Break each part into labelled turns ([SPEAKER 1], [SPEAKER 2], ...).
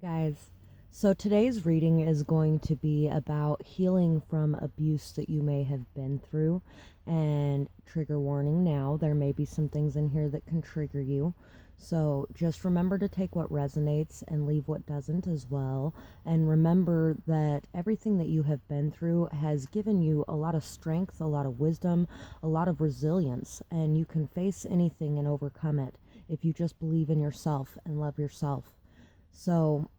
[SPEAKER 1] Guys, so today's reading is going to be about healing from abuse that you may have been through. And trigger warning now, there may be some things in here that can trigger you. So just remember to take what resonates and leave what doesn't as well. And remember that everything that you have been through has given you a lot of strength, a lot of wisdom, a lot of resilience. And you can face anything and overcome it if you just believe in yourself and love yourself. So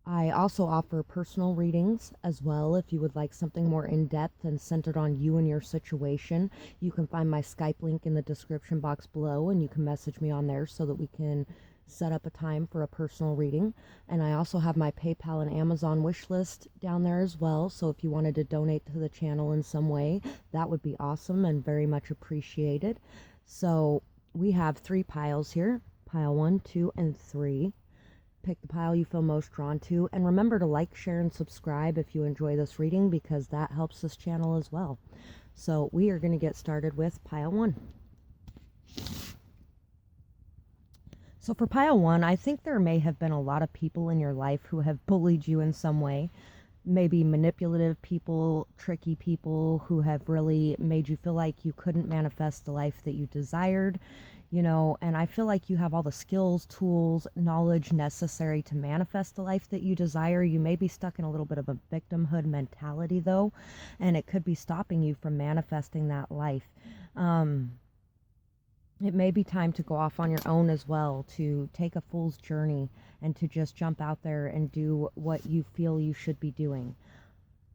[SPEAKER 1] I also offer personal readings as well. If you would like something more in-depth and centered on you and your situation, you can find my Skype link in the description box below, and you can message me on there so that we can set up a time for a personal reading. And I also have my PayPal and Amazon wish list down there as well. So if you wanted to donate to the channel in some way, that would be awesome and very much appreciated. So we have 3 piles here, pile 1, 2, and 3. Pick the pile you feel most drawn to, and remember to like, share, and subscribe if you enjoy this reading, because that helps this channel as well. So we are going to get started with pile 1. So for pile 1, I think there may have been a lot of people in your life who have bullied you in some way. Maybe manipulative people, tricky people who have really made you feel like you couldn't manifest the life that you desired. And I feel like you have all the skills, tools, knowledge necessary to manifest the life that you desire. You may be stuck in a little bit of a victimhood mentality, though, and it could be stopping you from manifesting that life. It may be time to go off on your own as well, to take a fool's journey and to just jump out there and do what you feel you should be doing.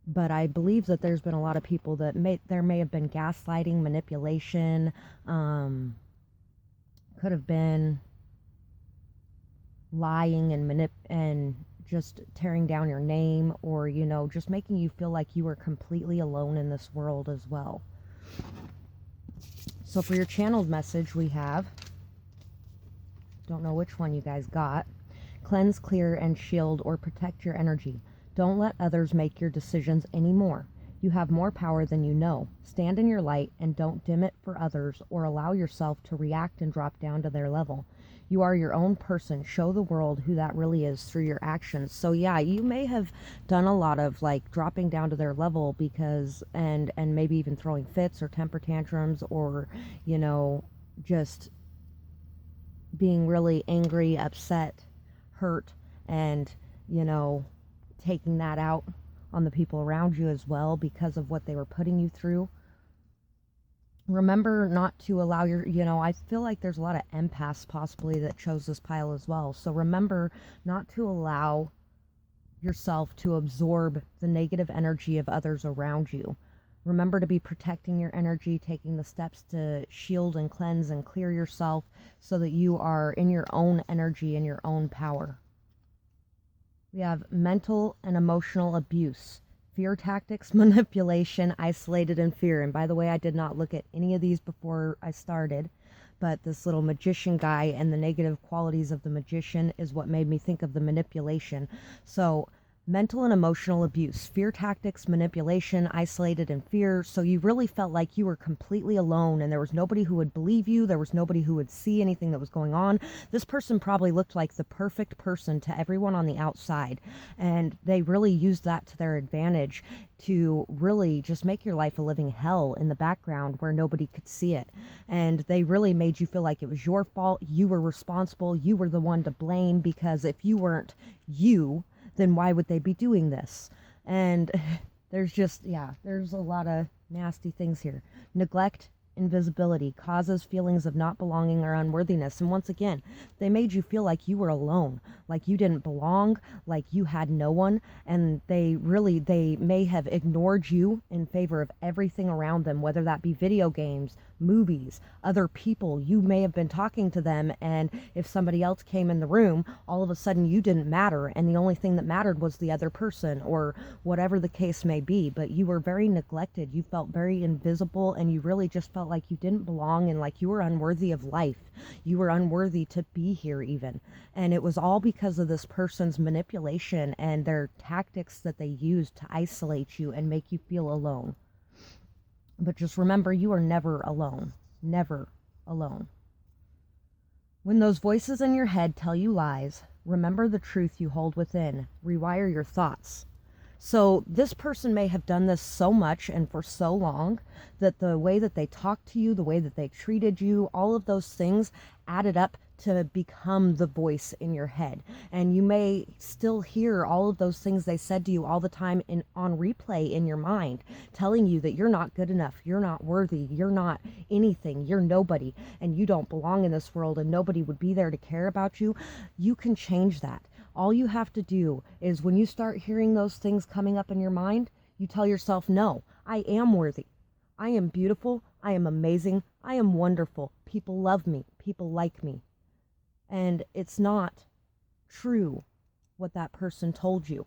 [SPEAKER 1] But I believe that there's been a lot of people that there may have been gaslighting, manipulation, could have been lying and just tearing down your name, or just making you feel like you were completely alone in this world as well. So for your channeled message, we have, don't know which one you guys got: cleanse, clear, and shield or protect your energy. Don't let others make your decisions anymore. You have more power than you know. Stand in your light and don't dim it for others or allow yourself to react and drop down to their level. You are your own person. Show the world who that really is through your actions. So yeah, you may have done a lot of like dropping down to their level because and maybe even throwing fits or temper tantrums, or just being really angry, upset, hurt, and taking that out on the people around you as well because of what they were putting you through. Remember not to allow I feel like there's a lot of empaths possibly that chose this pile as well. So remember not to allow yourself to absorb the negative energy of others around you. Remember to be protecting your energy, taking the steps to shield and cleanse and clear yourself so that you are in your own energy and your own power. We have mental and emotional abuse, fear tactics, manipulation, isolated, and fear. And by the way, I did not look at any of these before I started, but this little magician guy and the negative qualities of the magician is what made me think of the manipulation. So mental and emotional abuse, fear tactics, manipulation, isolated, and fear. So you really felt like you were completely alone and there was nobody who would believe you. There was nobody who would see anything that was going on. This person probably looked like the perfect person to everyone on the outside, and they really used that to their advantage to really just make your life a living hell in the background where nobody could see it. And they really made you feel like it was your fault. You were responsible. You were the one to blame, because if you weren't you, then why would they be doing this? And there's a lot of nasty things here. Neglect, invisibility causes feelings of not belonging or unworthiness. And once again, they made you feel like you were alone, like you didn't belong, like you had no one. And they may have ignored you in favor of everything around them, whether that be video games, movies, other people. You may have been talking to them, and if somebody else came in the room, all of a sudden you didn't matter, and the only thing that mattered was the other person, or whatever the case may be. But you were very neglected. You felt very invisible, and you really just felt like you didn't belong and like you were unworthy of life. You were unworthy to be here even. And it was all because of this person's manipulation and their tactics that they used to isolate you and make you feel alone. But just remember, you are never alone. Never alone. When those voices in your head tell you lies, Remember the truth you hold within. Rewire your thoughts. So this person may have done this so much and for so long that the way that they talked to you, the way that they treated you, all of those things added up to become the voice in your head. And you may still hear all of those things they said to you all the time on replay in your mind, telling you that you're not good enough, you're not worthy, you're not anything, you're nobody, and you don't belong in this world, and nobody would be there to care about you. You can change that. All you have to do is when you start hearing those things coming up in your mind, you tell yourself, no, I am worthy. I am beautiful. I am amazing. I am wonderful. People love me. People like me. And it's not true what that person told you.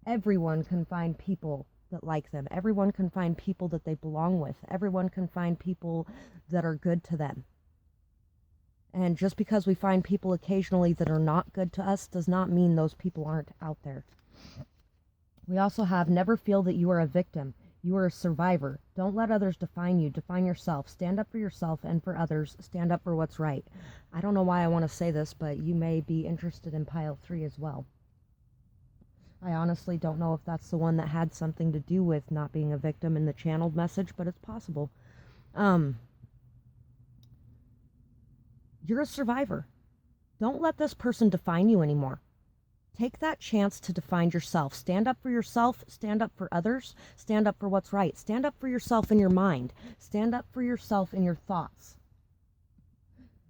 [SPEAKER 1] Everyone can find people that like them. Everyone can find people that they belong with. Everyone can find people that are good to them. And just because we find people occasionally that are not good to us does not mean those people aren't out there. We also have never feel that you are a victim. You are a survivor. Don't let others define you. Define yourself. Stand up for yourself and for others. Stand up for what's right. I don't know why I want to say this, but you may be interested in pile 3 as well. I honestly don't know if that's the one that had something to do with not being a victim in the channeled message, but it's possible. You're a survivor. Don't let this person define you anymore. Take that chance to define yourself. Stand up for yourself. Stand up for others. Stand up for what's right. Stand up for yourself in your mind. Stand up for yourself in your thoughts.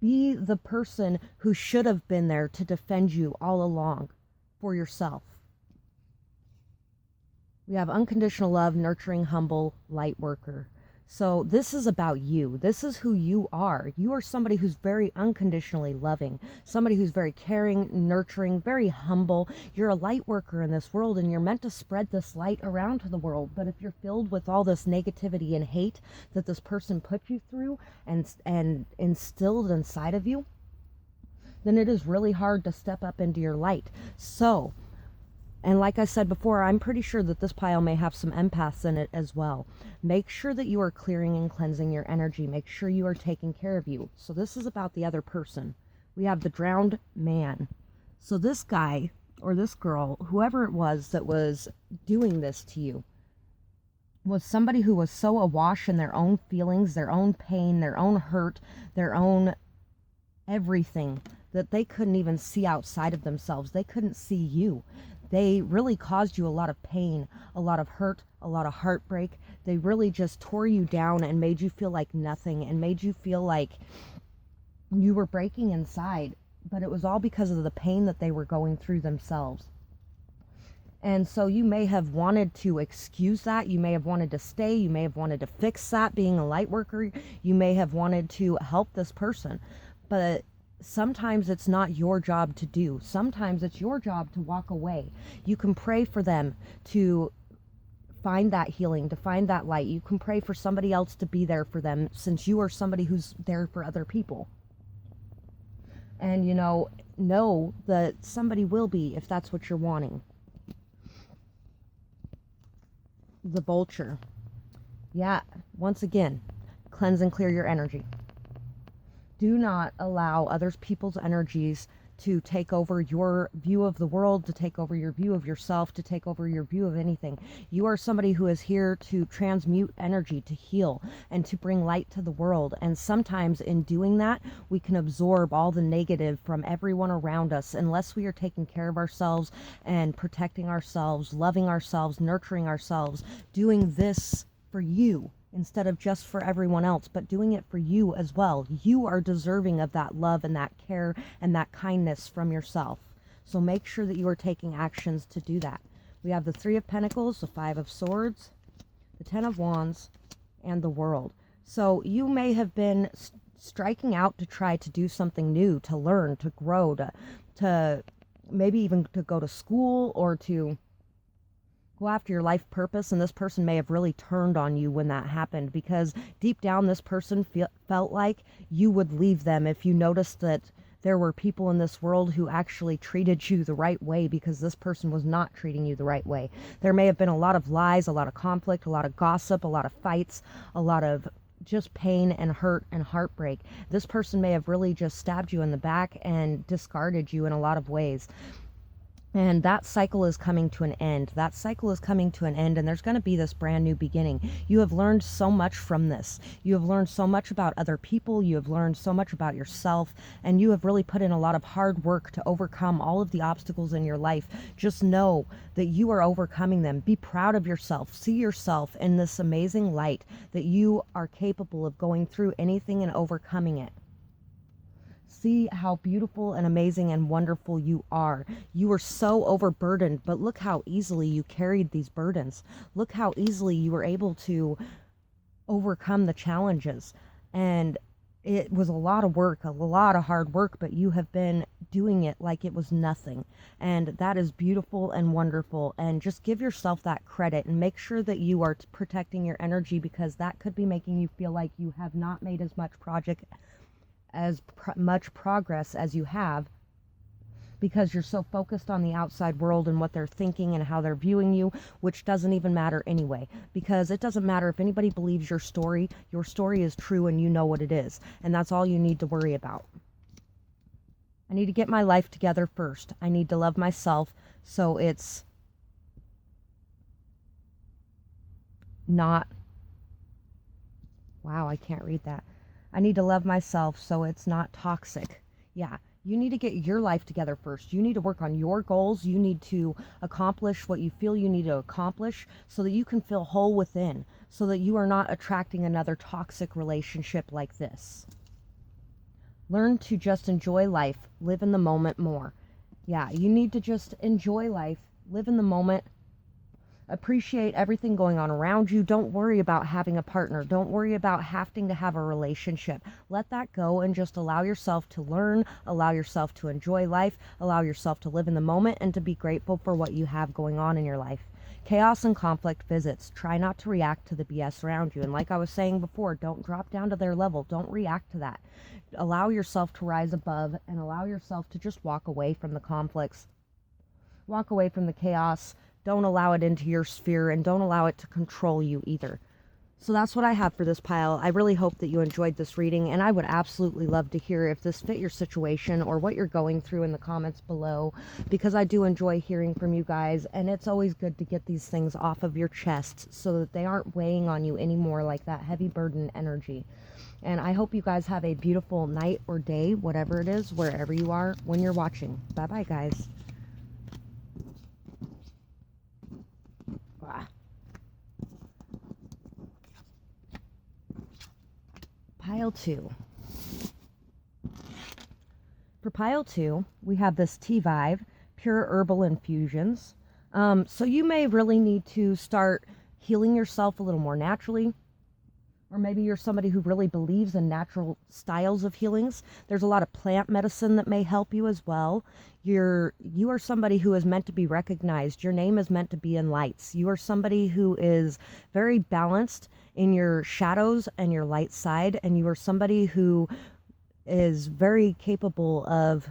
[SPEAKER 1] Be the person who should have been there to defend you all along for yourself. We have unconditional love, nurturing, humble, light worker. So this is about you. This is who you are. You are somebody who's very unconditionally loving, somebody who's very caring, nurturing, very humble. You're a light worker in this world, and you're meant to spread this light around to the world. But if you're filled with all this negativity and hate that this person put you through and instilled inside of you, then it is really hard to step up into your light. So, and like I said before, I'm pretty sure that this pile may have some empaths in it as well. Make sure that you are clearing and cleansing your energy. Make sure you are taking care of you. So this is about the other person. We have the drowned man. So this guy or this girl, whoever it was that was doing this to you, was somebody who was so awash in their own feelings, their own pain, their own hurt, their own everything, that they couldn't even see outside of themselves. They couldn't see you. They really caused you a lot of pain, a lot of hurt, a lot of heartbreak. They really just tore you down and made you feel like nothing and made you feel like you were breaking inside. But it was all because of the pain that they were going through themselves. And so you may have wanted to excuse that. You may have wanted to stay. You may have wanted to fix that being a light worker. You may have wanted to help this person. But sometimes it's not your job to do. Sometimes it's your job to walk away. You can pray for them to find that healing, to find that light. You can pray for somebody else to be there for them, since you are somebody who's there for other people. And know that somebody will be, if that's what you're wanting. The vulture. Yeah, once again, cleanse and clear your energy. Do not allow other people's energies to take over your view of the world, to take over your view of yourself, to take over your view of anything. You are somebody who is here to transmute energy, to heal, and to bring light to the world. And sometimes in doing that, we can absorb all the negative from everyone around us unless we are taking care of ourselves and protecting ourselves, loving ourselves, nurturing ourselves, doing this for you instead of just for everyone else, but doing it for you as well. You are deserving of that love and that care and that kindness from yourself. So make sure that you are taking actions to do that. We have the 3 of Pentacles, the 5 of Swords, the 10 of Wands, and the World. So you may have been striking out to try to do something new, to learn, to grow, to maybe even to go to school or to go after your life purpose, and this person may have really turned on you when that happened, because deep down this person felt like you would leave them if you noticed that there were people in this world who actually treated you the right way, because this person was not treating you the right way. There may have been a lot of lies, a lot of conflict, a lot of gossip, a lot of fights, a lot of just pain and hurt and heartbreak. This person may have really just stabbed you in the back and discarded you in a lot of ways. And that cycle is coming to an end. That cycle is coming to an end, and there's going to be this brand new beginning. You have learned so much from this. You have learned so much about other people. You have learned so much about yourself, and you have really put in a lot of hard work to overcome all of the obstacles in your life. Just know that you are overcoming them. Be proud of yourself. See yourself in this amazing light, that you are capable of going through anything and overcoming it. See how beautiful and amazing and wonderful you are. You were so overburdened, but look how easily you carried these burdens. Look how easily you were able to overcome the challenges. And it was a lot of work, a lot of hard work, but you have been doing it like it was nothing. And that is beautiful and wonderful. And just give yourself that credit and make sure that you are protecting your energy, because that could be making you feel like you have not made as much progress as you have, because you're so focused on the outside world and what they're thinking and how they're viewing you, which doesn't even matter anyway, because it doesn't matter if anybody believes your story. Your story is true and you know what it is, and that's all you need to worry about. I need to get my life together first. I need to love myself, so it's not, wow, I can't read that. I need to love myself so it's not toxic. Yeah, you need to get your life together first. You need to work on your goals. You need to accomplish what you feel you need to accomplish so that you can feel whole within, so that you are not attracting another toxic relationship like this. Learn to just enjoy life, live in the moment more. Yeah, you need to just enjoy life, live in the moment. Appreciate everything going on around you. Don't worry about having a partner. Don't worry about having to have a relationship. Let that go and just allow yourself to learn, allow yourself to enjoy life, allow yourself to live in the moment and to be grateful for what you have going on in your life. Chaos and conflict visits. Try not to react to the BS around you. And like I was saying before, don't drop down to their level. Don't react to that. Allow yourself to rise above and allow yourself to just walk away from the conflicts. Walk away from the chaos. Don't allow it into your sphere, and don't allow it to control you either. So that's what I have for this pile. I really hope that you enjoyed this reading, and I would absolutely love to hear if this fit your situation or what you're going through in the comments below, because I do enjoy hearing from you guys, and it's always good to get these things off of your chest so that they aren't weighing on you anymore like that heavy burden energy. And I hope you guys have a beautiful night or day, whatever it is, wherever you are when you're watching. Bye-bye, guys. Pile 2. For pile 2, we have this Tea Vibe, Pure Herbal Infusions. So you may really need to start healing yourself a little more naturally. Or maybe you're somebody who really believes in natural styles of healings. There's a lot of plant medicine that may help you as well. You are somebody who is meant to be recognized. Your name is meant to be in lights. You are somebody who is very balanced in your shadows and your light side, and you are somebody who is very capable of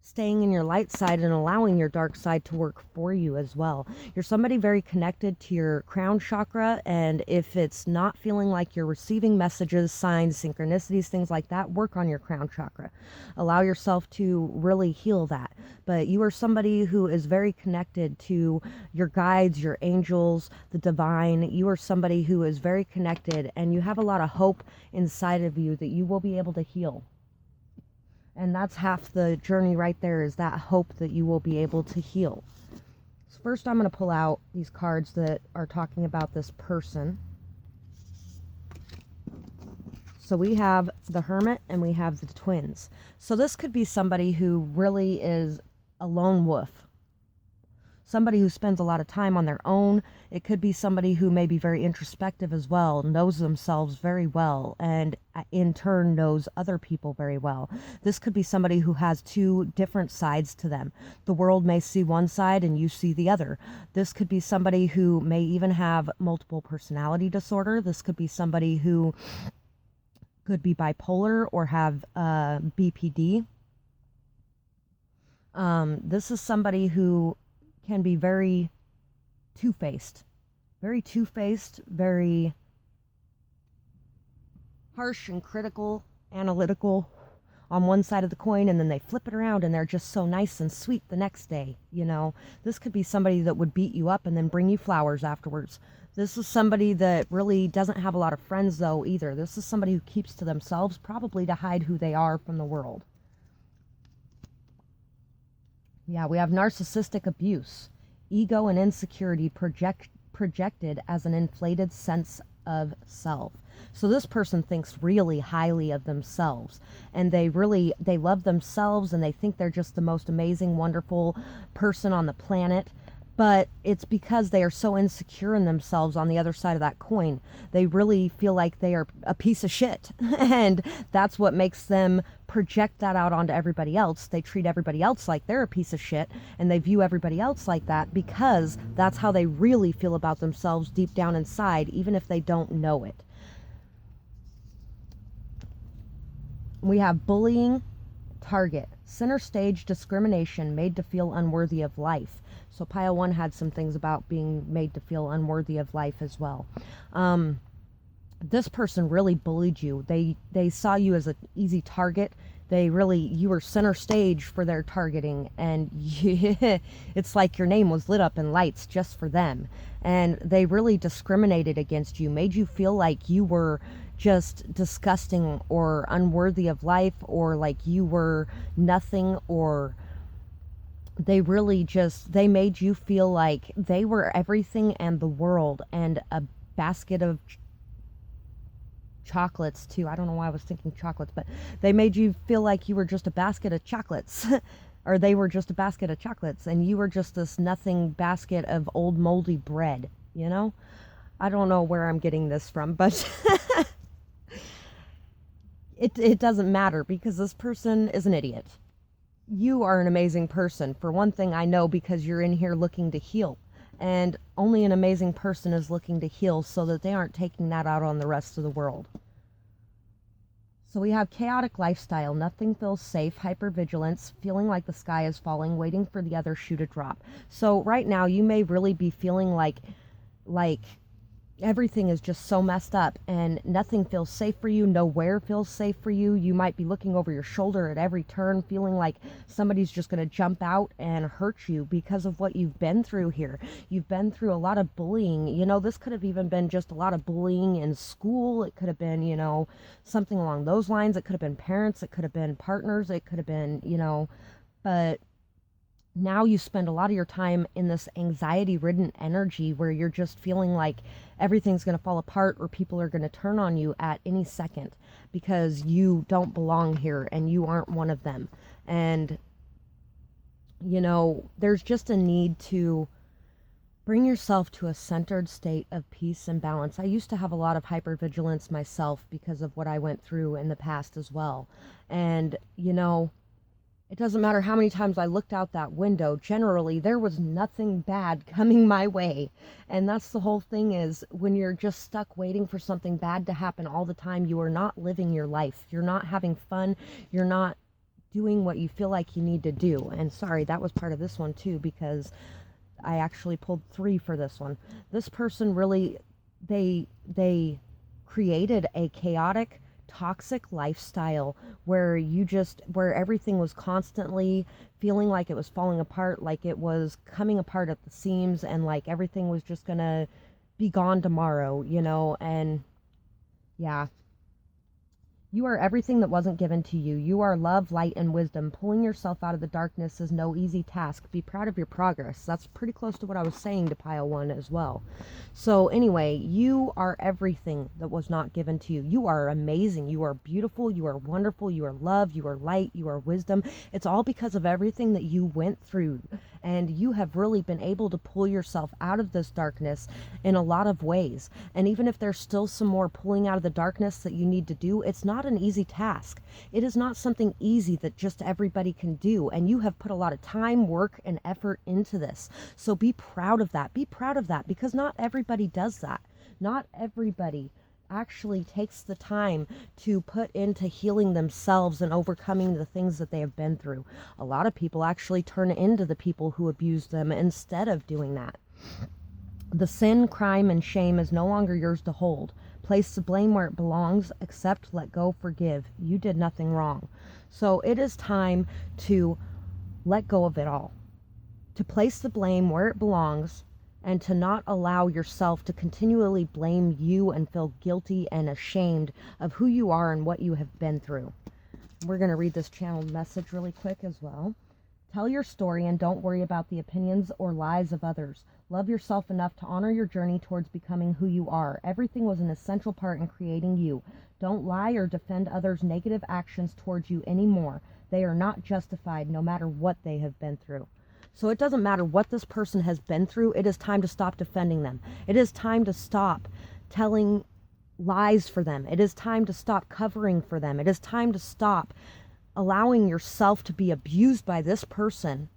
[SPEAKER 1] staying in your light side and allowing your dark side to work for you as well. You're somebody very connected to your crown chakra, and if it's not feeling like you're receiving messages, signs, synchronicities, things like that, work on your crown chakra. Allow yourself to really heal that. But you are somebody who is very connected to your guides, your angels, the divine. You are somebody who is very connected, and you have a lot of hope inside of you that you will be able to heal. And that's half the journey right there, is that hope that you will be able to heal. So first I'm going to pull out these cards that are talking about this person. So we have the Hermit and we have the Twins. So this could be somebody who really is a lone wolf. Somebody who spends a lot of time on their own. It could be somebody who may be very introspective as well, knows themselves very well, and in turn knows other people very well. This could be somebody who has two different sides to them. The world may see one side and you see the other. This could be somebody who may even have multiple personality disorder. This could be somebody who could be bipolar or have BPD. This is somebody who can be very two-faced, very harsh and critical, analytical on one side of the coin, and then they flip it around and they're just so nice and sweet the next day. This could be somebody that would beat you up and then bring you flowers afterwards. This is somebody that really doesn't have a lot of friends though either. This is somebody who keeps to themselves, probably to hide who they are from the world. Yeah, we have narcissistic abuse, ego and insecurity projected as an inflated sense of self. So this person thinks really highly of themselves, and they love themselves, and they think they're just the most amazing, wonderful person on the planet. But it's because they are so insecure in themselves on the other side of that coin. They really feel like they are a piece of shit. And that's what makes them project that out onto everybody else. They treat everybody else like they're a piece of shit, and they view everybody else like that because that's how they really feel about themselves deep down inside, even if they don't know it. We have bullying, target, center stage discrimination, made to feel unworthy of life. So pile 1 had some things about being made to feel unworthy of life as well. This person really bullied you. They saw you as an easy target. You were center stage for their targeting, and it's like your name was lit up in lights just for them. And they really discriminated against you, made you feel like you were just disgusting or unworthy of life, or like you were nothing, or they made you feel like they were everything and the world and a basket of chocolates too. I don't know why I was thinking chocolates, but they made you feel like you were just a basket of chocolates or they were just a basket of chocolates and you were just this nothing basket of old moldy bread, I don't know where I'm getting this from, but it doesn't matter because this person is an idiot. You are an amazing person. For one thing, I know because you're in here looking to heal. And only an amazing person is looking to heal so that they aren't taking that out on the rest of the world. So we have chaotic lifestyle. Nothing feels safe. Hypervigilance. Feeling like the sky is falling. Waiting for the other shoe to drop. So right now you may really be feeling like everything is just so messed up and nothing feels safe for you. Nowhere feels safe for you. You might be looking over your shoulder at every turn, feeling like somebody's just going to jump out and hurt you because of what you've been through here. You've been through a lot of bullying. This could have even been just a lot of bullying in school. It could have been, something along those lines. It could have been parents. It could have been partners. It could have been, but now you spend a lot of your time in this anxiety-ridden energy where you're just feeling like everything's going to fall apart or people are going to turn on you at any second because you don't belong here and you aren't one of them. And, there's just a need to bring yourself to a centered state of peace and balance. I used to have a lot of hypervigilance myself because of what I went through in the past as well. And, it doesn't matter how many times I looked out that window. Generally, there was nothing bad coming my way. And that's the whole thing is when you're just stuck waiting for something bad to happen all the time, you are not living your life. You're not having fun. You're not doing what you feel like you need to do. And sorry, that was part of this one too, because I actually pulled 3 for this one. This person really, they created a chaotic, toxic lifestyle where everything was constantly feeling like it was falling apart, like it was coming apart at the seams, and like everything was just gonna be gone tomorrow, and yeah. You are everything that wasn't given to you. You are love, light, and wisdom. Pulling yourself out of the darkness is no easy task. Be proud of your progress. That's pretty close to what I was saying to pile 1 as well. So anyway, you are everything that was not given to you. You are amazing. You are beautiful. You are wonderful. You are love. You are light. You are wisdom. It's all because of everything that you went through. And you have really been able to pull yourself out of this darkness in a lot of ways. And even if there's still some more pulling out of the darkness that you need to do, it's not an easy task. It is not something easy that just everybody can do. And you have put a lot of time, work, and effort into this. So be proud of that. Be proud of that because not everybody does that. Not everybody actually takes the time to put into healing themselves and overcoming the things that they have been through. A lot of people actually turn into the people who abuse them instead of doing that. The sin, crime, and shame is no longer yours to hold. Place the blame where it belongs. Accept, let go, forgive. You did nothing wrong. So it is time to let go of it all. To place the blame where it belongs, and to not allow yourself to continually blame you and feel guilty and ashamed of who you are and what you have been through. We're going to read this channeled message really quick as well. Tell your story and don't worry about the opinions or lies of others. Love yourself enough to honor your journey towards becoming who you are. Everything was an essential part in creating you. Don't lie or defend others' negative actions towards you anymore. They are not justified no matter what they have been through. So it doesn't matter what this person has been through. It is time to stop defending them. It is time to stop telling lies for them. It is time to stop covering for them. It is time to stop allowing yourself to be abused by this person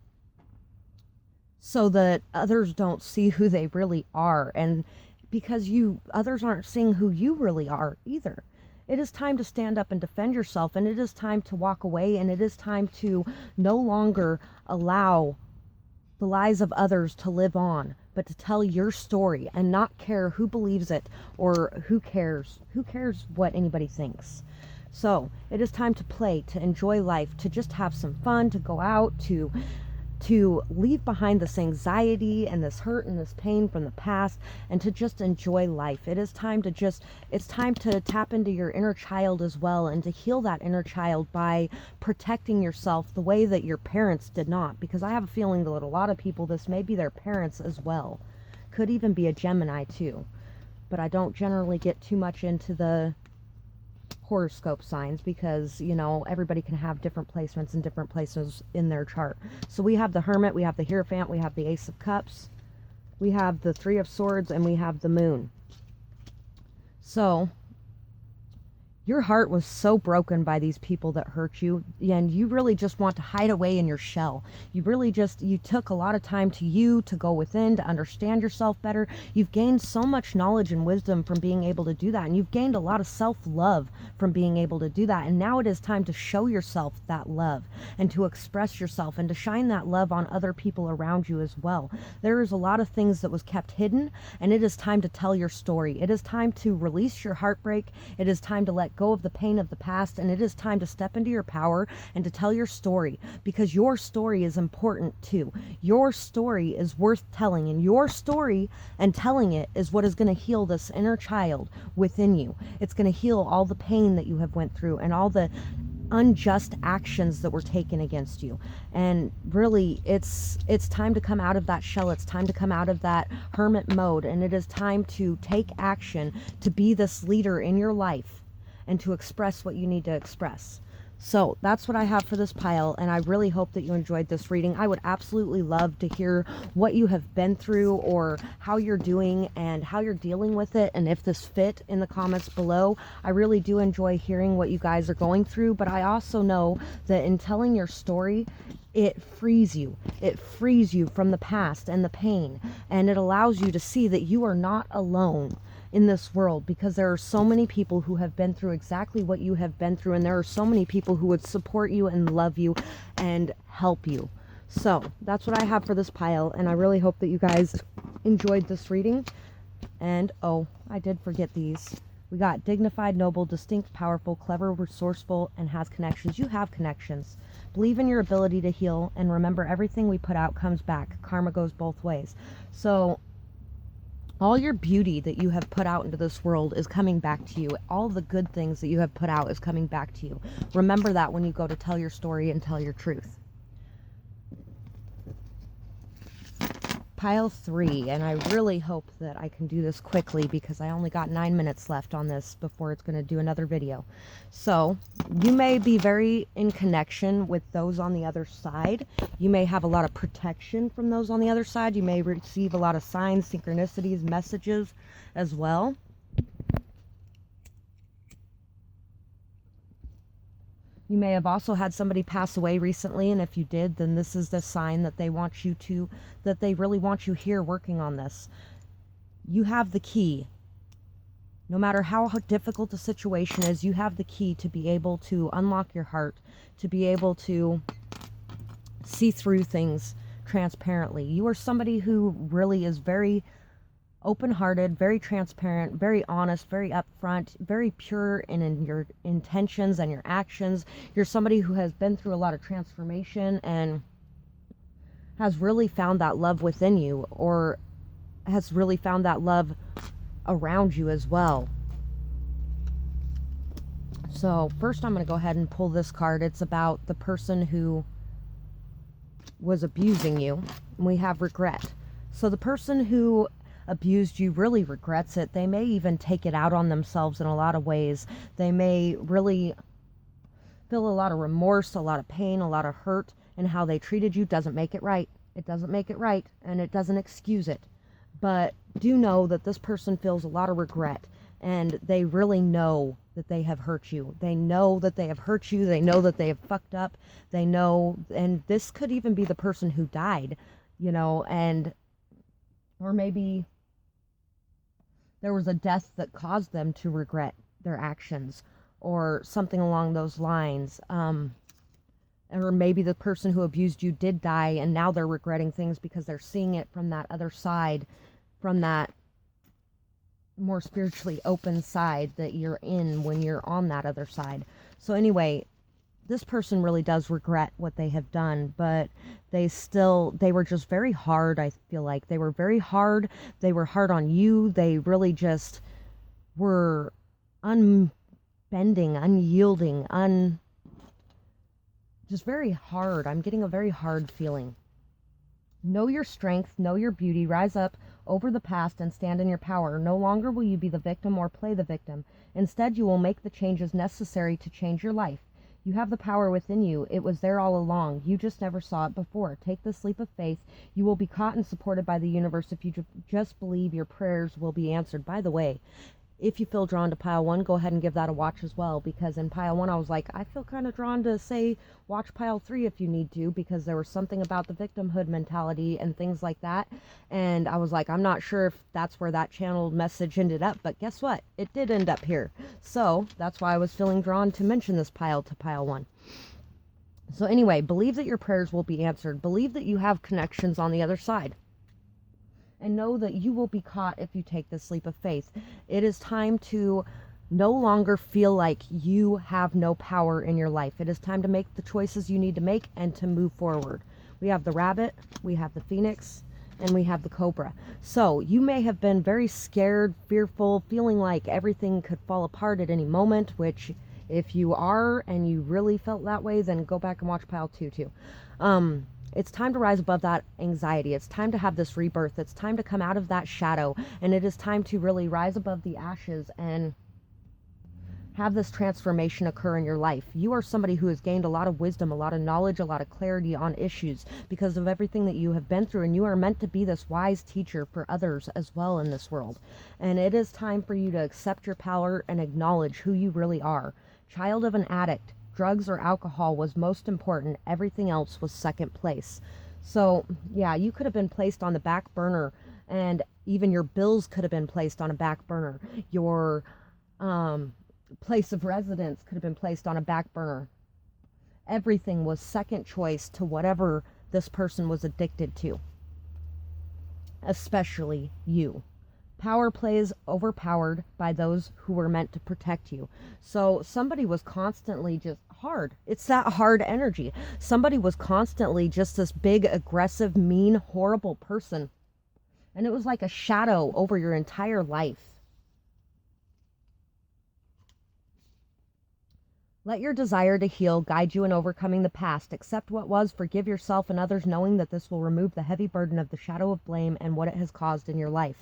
[SPEAKER 1] so that others don't see who they really are. And because others aren't seeing who you really are either. It is time to stand up and defend yourself, and it is time to walk away, and it is time to no longer allow the lies of others to live on, but to tell your story and not care who believes it or who cares what anybody thinks. So it is time to play, to enjoy life, to just have some fun, to go out, to leave behind this anxiety and this hurt and this pain from the past, and to just enjoy life. It's time to tap into your inner child as well, and to heal that inner child by protecting yourself the way that your parents did not. Because I have a feeling that a lot of people, this may be their parents as well. Could even be a Gemini too. But I don't generally get too much into the horoscope signs because, everybody can have different placements in different places in their chart. So we have the Hermit, we have the Hierophant, we have the Ace of Cups, we have the Three of Swords, and we have the Moon. So your heart was so broken by these people that hurt you, and you really just want to hide away in your shell. You took a lot of time to go within, to understand yourself better. You've gained so much knowledge and wisdom from being able to do that, and you've gained a lot of self-love from being able to do that. And now it is time to show yourself that love, and to express yourself, and to shine that love on other people around you as well. There is a lot of things that was kept hidden, and it is time to tell your story. It is time to release your heartbreak. It is time to let go of the pain of the past, and it is time to step into your power and to tell your story, because your story is important too. Your story is worth telling, and your story and telling it is what is going to heal this inner child within you. It's going to heal all the pain that you have went through and all the unjust actions that were taken against you. And really, it's time to come out of that shell. It's time to come out of that hermit mode, and it is time to take action, to be this leader in your life, and to express what you need to express. So that's what I have for this pile, and I really hope that you enjoyed this reading. I would absolutely love to hear what you have been through, or how you're doing and how you're dealing with it, and if this fit in the comments below. I really do enjoy hearing what you guys are going through, but I also know that in telling your story, it frees you. It frees you from the past and the pain, and it allows you to see that you are not alone in this world, because there are so many people who have been through exactly what you have been through, and there are so many people who would support you and love you and help you. So that's what I have for this pile, and I really hope that you guys enjoyed this reading. And oh, I did forget these. We got dignified, noble, distinct, powerful, clever, resourceful, and has connections. You have connections. Believe in your ability to heal, and remember, everything we put out comes back. Karma goes both ways. So all your beauty that you have put out into this world is coming back to you. All the good things that you have put out is coming back to you. Remember that when you go to tell your story and tell your truth. Pile 3, and I really hope that I can do this quickly because I only got 9 minutes left on this before it's going to do another video. So you may be very in connection with those on the other side. You may have a lot of protection from those on the other side. You may receive a lot of signs, synchronicities, messages as well. You may have also had somebody pass away recently, and if you did, then this is the sign that they really want you here working on this. You have the key. No matter how difficult the situation is, you have the key to be able to unlock your heart, to be able to see through things transparently. You are somebody who really is very open-hearted, very transparent, very honest, very upfront, very pure in your intentions and your actions. You're somebody who has been through a lot of transformation and has really found that love within you, or has really found that love around you as well. So first I'm going to go ahead and pull this card. It's about the person who was abusing you. And we have regret. So the person who abused you really regrets it. They may even take it out on themselves in a lot of ways. They may really feel a lot of remorse, a lot of pain, a lot of hurt, and how they treated you doesn't make it right. It doesn't make it right, and it doesn't excuse it. But do know that this person feels a lot of regret, and they really know that they have hurt you. They know that they have hurt you. They know that they have fucked up. They know, and this could even be the person who died, and or maybe there was a death that caused them to regret their actions or something along those lines. Or maybe the person who abused you did die and now they're regretting things because they're seeing it from that other side, from that more spiritually open side that you're in when you're on that other side. So anyway, this person really does regret what they have done, but they were just very hard. I feel like they were very hard. They were hard on you. They really just were unbending, unyielding, just very hard. I'm getting a very hard feeling. Know your strength, know your beauty, rise up over the past and stand in your power. No longer will you be the victim or play the victim. Instead, you will make the changes necessary to change your life. You have the power within you. It was there all along. You just never saw it before. Take this leap of faith. You will be caught and supported by the universe if you just believe your prayers will be answered. By the way, if you feel drawn to pile 1, go ahead and give that a watch as well, because in pile 1 I was like, I feel kind of drawn to say watch pile 3 if you need to, because there was something about the victimhood mentality and things like that, and I was like, I'm not sure if that's where that channeled message ended up, but guess what, it did end up here. So that's why I was feeling drawn to mention this pile to pile 1. So anyway, believe that your prayers will be answered. Believe that you have connections on the other side. And know that you will be caught if you take this leap of faith. It is time to no longer feel like you have no power in your life. It is time to make the choices you need to make and to move forward. We have the rabbit, we have the phoenix, and we have the cobra. So you may have been very scared, fearful, feeling like everything could fall apart at any moment, which if you are and you really felt that way, then go back and watch pile 2 too. It's time to rise above that anxiety. It's time to have this rebirth. It's time to come out of that shadow. And it is time to really rise above the ashes and have this transformation occur in your life. You are somebody who has gained a lot of wisdom, a lot of knowledge, a lot of clarity on issues because of everything that you have been through. And you are meant to be this wise teacher for others as well in this world. And it is time for you to accept your power and acknowledge who you really are. Child of an addict. Drugs or alcohol was most important. Everything else was second place. So, yeah, you could have been placed on the back burner, and even your bills could have been placed on a back burner. Your place of residence could have been placed on a back burner. Everything was second choice to whatever this person was addicted to, especially you. Power plays overpowered by those who were meant to protect you. So somebody was constantly just hard. It's that hard energy. Somebody was constantly just this big, aggressive, mean, horrible person. And it was like a shadow over your entire life. Let your desire to heal guide you in overcoming the past. Accept what was, forgive yourself and others, knowing that this will remove the heavy burden of the shadow of blame and what it has caused in your life.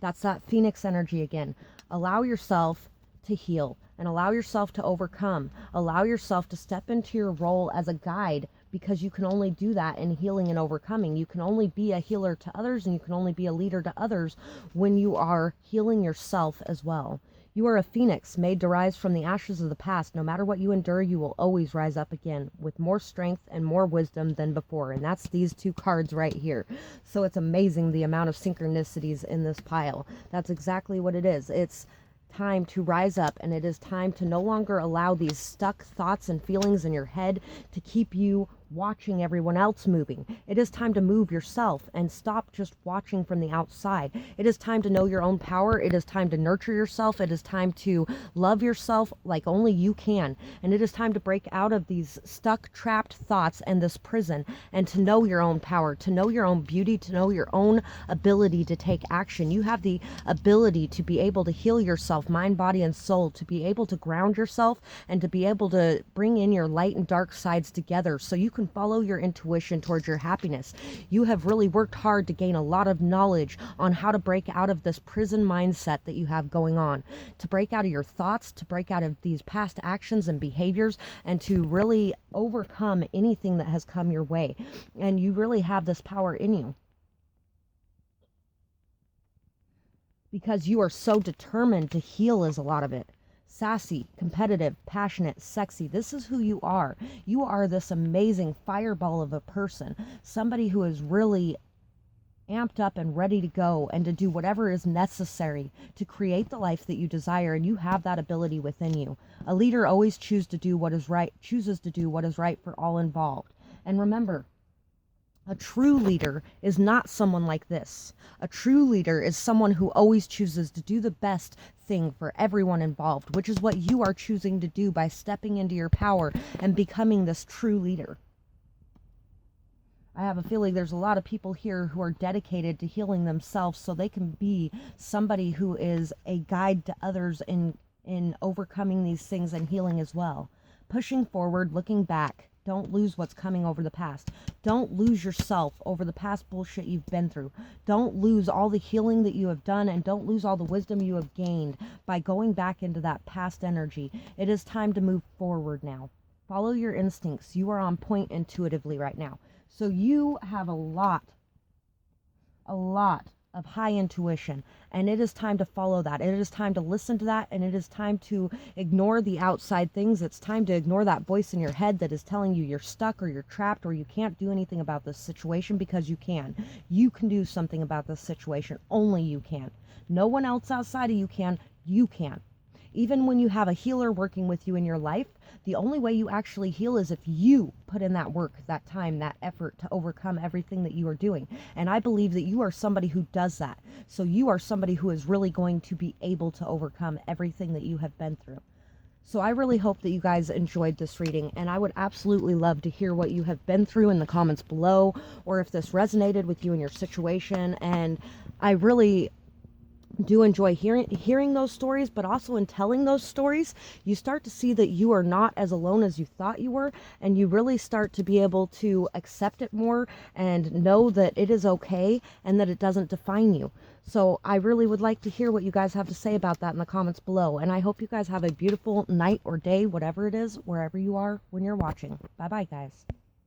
[SPEAKER 1] That's that phoenix energy again. Allow yourself to heal and allow yourself to overcome. Allow yourself to step into your role as a guide, because you can only do that in healing and overcoming. You can only be a healer to others and you can only be a leader to others when you are healing yourself as well. You are a phoenix made to rise from the ashes of the past. No matter what you endure, you will always rise up again with more strength and more wisdom than before. And that's these 2 cards right here. So it's amazing the amount of synchronicities in this pile. That's exactly what it is. It's time to rise up, and it is time to no longer allow these stuck thoughts and feelings in your head to keep you watching everyone else moving. It is time to move yourself and stop just watching from the outside. It is time to know your own power. It is time to nurture yourself. It is time to love yourself like only you can. And it is time to break out of these stuck, trapped thoughts and this prison, and to know your own power, to know your own beauty, to know your own ability to take action. You have the ability to be able to heal yourself, mind, body, and soul, to be able to ground yourself, and to be able to bring in your light and dark sides together so you can follow your intuition towards your happiness. You have really worked hard to gain a lot of knowledge on how to break out of this prison mindset that you have going on, to break out of your thoughts, to break out of these past actions and behaviors, and to really overcome anything that has come your way. And you really have this power in you, because you are so determined to heal is a lot of it. Sassy, competitive, passionate, sexy. This is who you are. You are this amazing fireball of a person, somebody who is really amped up and ready to go and to do whatever is necessary to create the life that you desire, and you have that ability within you. A leader always chooses to do what is right for all involved. And remember, a true leader is not someone like this. A true leader is someone who always chooses to do the best thing for everyone involved, which is what you are choosing to do by stepping into your power and becoming this true leader. I have a feeling there's a lot of people here who are dedicated to healing themselves so they can be somebody who is a guide to others in overcoming these things and healing as well. Pushing forward, looking back. Don't lose what's coming over the past. Don't lose yourself over the past bullshit you've been through. Don't lose all the healing that you have done, and don't lose all the wisdom you have gained by going back into that past energy. It is time to move forward now. Follow your instincts. You are on point intuitively right now. So you have a lot of high intuition, and it is time to follow that. It is time to listen to that, and it is time to ignore the outside things. It's time to ignore that voice in your head that is telling you you're stuck or you're trapped or you can't do anything about this situation, because you can. You can do something about this situation. Only you can. No one else outside of you can. You can. Even when you have a healer working with you in your life, the only way you actually heal is if you put in that work, that time, that effort to overcome everything that you are doing. And I believe that you are somebody who does that. So you are somebody who is really going to be able to overcome everything that you have been through. So I really hope that you guys enjoyed this reading, and I would absolutely love to hear what you have been through in the comments below, or if this resonated with you in your situation. And I really do enjoy hearing those stories, but also in telling those stories, you start to see that you are not as alone as you thought you were, and you really start to be able to accept it more and know that it is okay and that it doesn't define you. So I really would like to hear what you guys have to say about that in the comments below, and I hope you guys have a beautiful night or day, whatever it is, wherever you are when you're watching. Bye bye, guys.